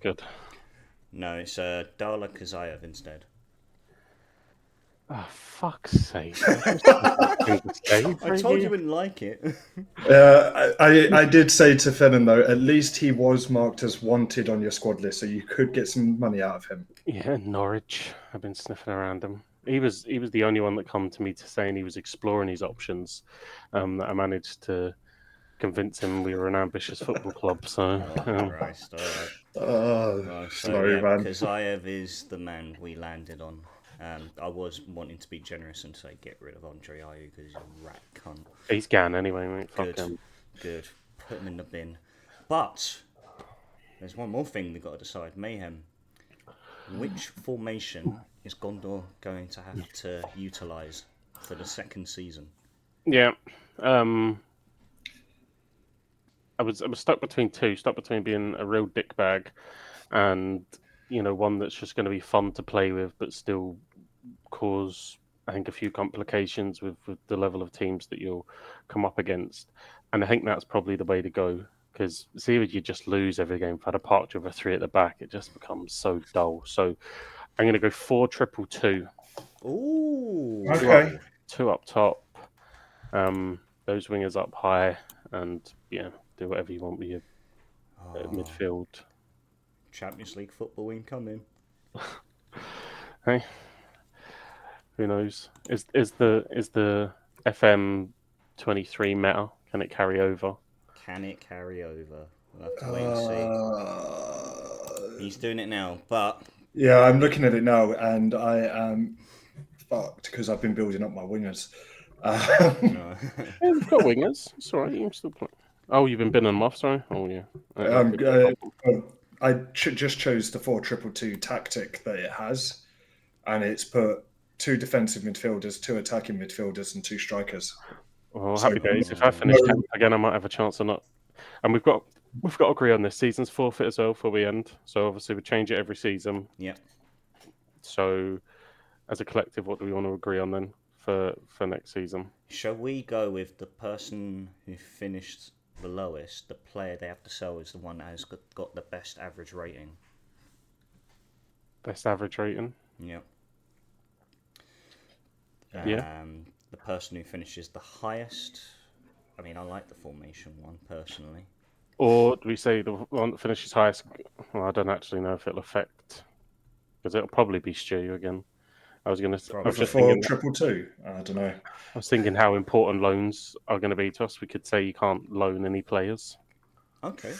Good. No, it's Dala Kazayev instead. Oh, fuck's sake. I told you wouldn't like it. I did say to Fennon, though, at least he was marked as wanted on your squad list, so you could get some money out of him. Yeah, Norwich. I've been sniffing around him. He was the only one that come to me to saying he was exploring his options. That I managed to convince him we were an ambitious football club. So, Christ, all right. Sorry, man. Kazayev is the man we landed on. I was wanting to be generous and say get rid of Andre Ayew because he's a rat cunt. He's gone anyway, mate. Fuck him. Good. Put him in the bin. But there's one more thing we've got to decide. Mayhem. Which formation is Gondor going to have to utilise for the second season? Yeah. I was stuck between 2. Stuck between being a real dickbag and, one that's just going to be fun to play with, but still cause, I think, a few complications with the level of teams that you'll come up against. And I think that's probably the way to go, because see if you just lose every game. If I had a partridge with a 3 at the back, it just becomes so dull. So I'm going to go 4-2-2. Ooh. Okay. 2 up top, those wingers up high, and do whatever you want with your midfield. Champions League football incoming. Hey, who knows? Is the FM 23 meta? Can it carry over? Can it carry over? We'll have to wait and see. He's doing it now, but yeah, I'm looking at it now, and I am fucked because I've been building up my wingers. No. Yeah, we've got wingers. It's all right. You can still play. Oh, you've been binning them off. Sorry. Oh yeah. I just chose the 4-2-2 tactic that it has, and it's put 2 defensive midfielders, 2 attacking midfielders, and 2 strikers. Well, So- happy days. If I finish 10th again, I might have a chance or not. And we've got to agree on this. Season's forfeit as well before we end. So obviously we change it every season. Yeah. So as a collective, what do we want to agree on then for next season? Shall we go with the person who finished the lowest, the player they have to sell is the one that has got the best average rating? Best average rating? Yep. Yeah. The person who finishes the highest. I mean, I like the formation one personally. Or do we say the one that finishes highest? Well, I don't actually know if it'll affect, because it'll probably be Stu again. I was going to. I was just thinking 4-2-2. I don't know. I was thinking how important loans are going to be to us. We could say you can't loan any players. Okay,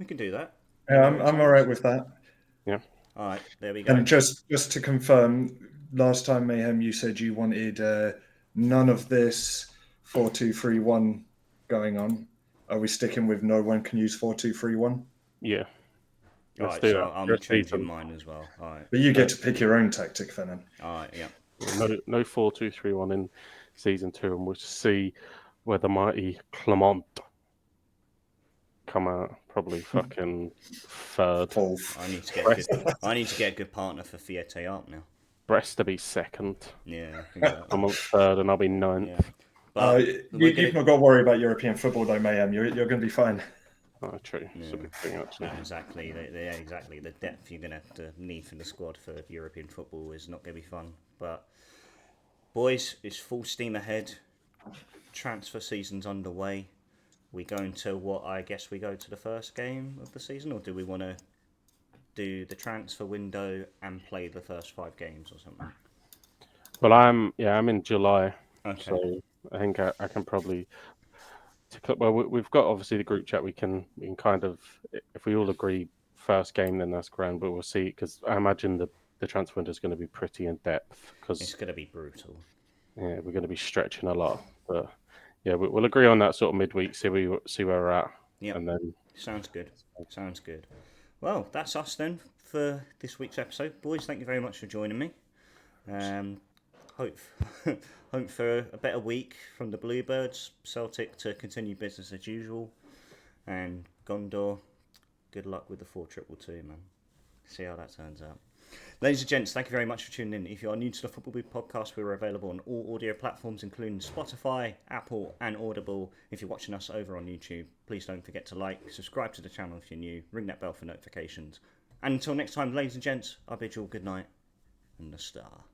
we can do that. Yeah, I'm all right with that. Yeah. All right, there we go. And just to confirm, last time, Mayhem, you said you wanted none of this 4-2-3-1 going on. Are we sticking with no one can use 4-2-3-1? Yeah. All right, so I'm changing mine as well. All right. But you get to pick your own tactic, Fennan. All right, yeah. No 4-2-3-1 in season 2, and we'll see where the mighty Clement come out. Probably fucking third. Fourth. I need to get a good partner for Fiete up now. Brest to be second. Yeah. Exactly. I'm on third, and I'll be ninth. Yeah. But you've not got to worry about European football, though, Mayhem. You're going to be fine. Oh, true. It's a big thing, actually. Exactly. Exactly. The depth you're going to have to need for the squad for European football is not going to be fun. But, boys, it's full steam ahead. Transfer season's underway. We go into what I guess we go to the first game of the season, or do we want to do the transfer window and play the first 5 games or something? Well, I'm in July, Okay. so I think I can probably. Well, we've got obviously the group chat. We can kind of, if we all agree first game, then that's grand. But we'll see, because I imagine the transfer window is going to be pretty in depth. Because it's going to be brutal. Yeah, we're going to be stretching a lot. But yeah, we'll agree on that sort of midweek. See where we're at. Yeah. And then sounds good. Sounds good. Well, that's us then for this week's episode, boys. Thank you very much for joining me. Hope for a better week from the Bluebirds. Celtic to continue business as usual, and Gondor, good luck with the 4-2-2, man. See how that turns out. Ladies and gents, thank you very much for tuning in. If you are new to the Football Booth podcast, we're available on all audio platforms, including Spotify, Apple, and Audible. If you're watching us over on YouTube, please don't forget to like, subscribe to the channel if you're new, ring that bell for notifications. And until next time, ladies and gents, I bid you all good night and a star.